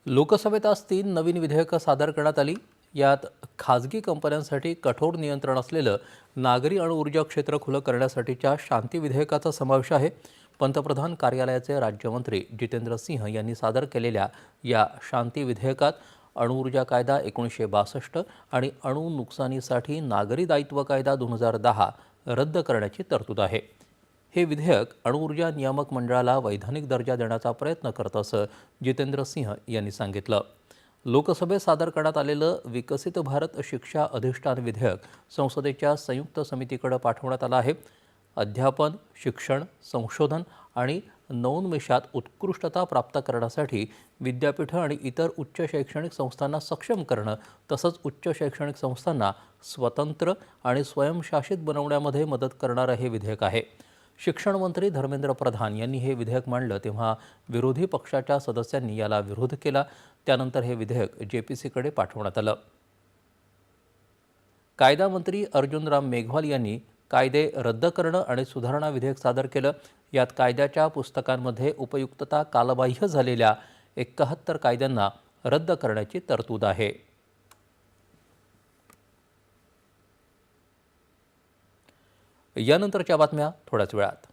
लोकसभेत आज 3 नवीन विधेयकं सादर करण्यात आली। यात खाजगी कंपन्यांसाठी कठोर नियंत्रण असलेलं नागरी अणुऊर्जा क्षेत्र खुलं करण्यासाठीच्या शांती विधेयकाचा समावेश आहे। पंतप्रधान कार्यालयाचे राज्यमंत्री जितेंद्र सिंह यांनी सादर केलेल्या या शांती विधेयकात अणुऊर्जा कायदा 1962 आणि अणु नुकसानीसाठी नागरी दायित्व कायदा 2010 रद्द करण्याची तरतूद आहे। हे विधेयक अणुऊर्जा नियामक मंडळाला वैधानिक दर्जा देण्याचा प्रयत्न करत असं जितेंद्र सिंह यांनी सांगितलं। लोकसभेत सादर करण्यात आलेलं विकसित भारत शिक्षा अधिष्ठान विधेयक संसदेच्या संयुक्त समितीकडे पाठवण्यात आलं आहे। अध्यापन, शिक्षण, संशोधन आणि नवोन्मेषात उत्कृष्टता प्राप्त करण्यासाठी विद्यापीठं आणि इतर उच्च शैक्षणिक संस्थांना सक्षम करणं तसंच उच्च शैक्षणिक संस्थांना स्वतंत्र आणि स्वयंशासित बनवण्यामध्ये मदत करणारं हे विधेयक आहे। शिक्षण मंत्री धर्मेंद्र प्रधान यांनी हे विधेयक मांडलं तेव्हा विरोधी पक्षाच्या सदस्यांनी याला विरोध केला। त्यानंतर हे विधेयक जेपीसीकडे पाठवण्यात आलं। कायदा मंत्री अर्जुन राम मेघवाल यांनी कायदे रद्द करणं आणि सुधारणा विधेयक सादर केलं। यात कायद्याच्या पुस्तकांमध्ये उपयुक्तता कालबाह्य झालेल्या 71 कायद्यांना रद्द करण्याची तरतूद आहे। यानंतरच्या बातम्या थोड्याच वेळात।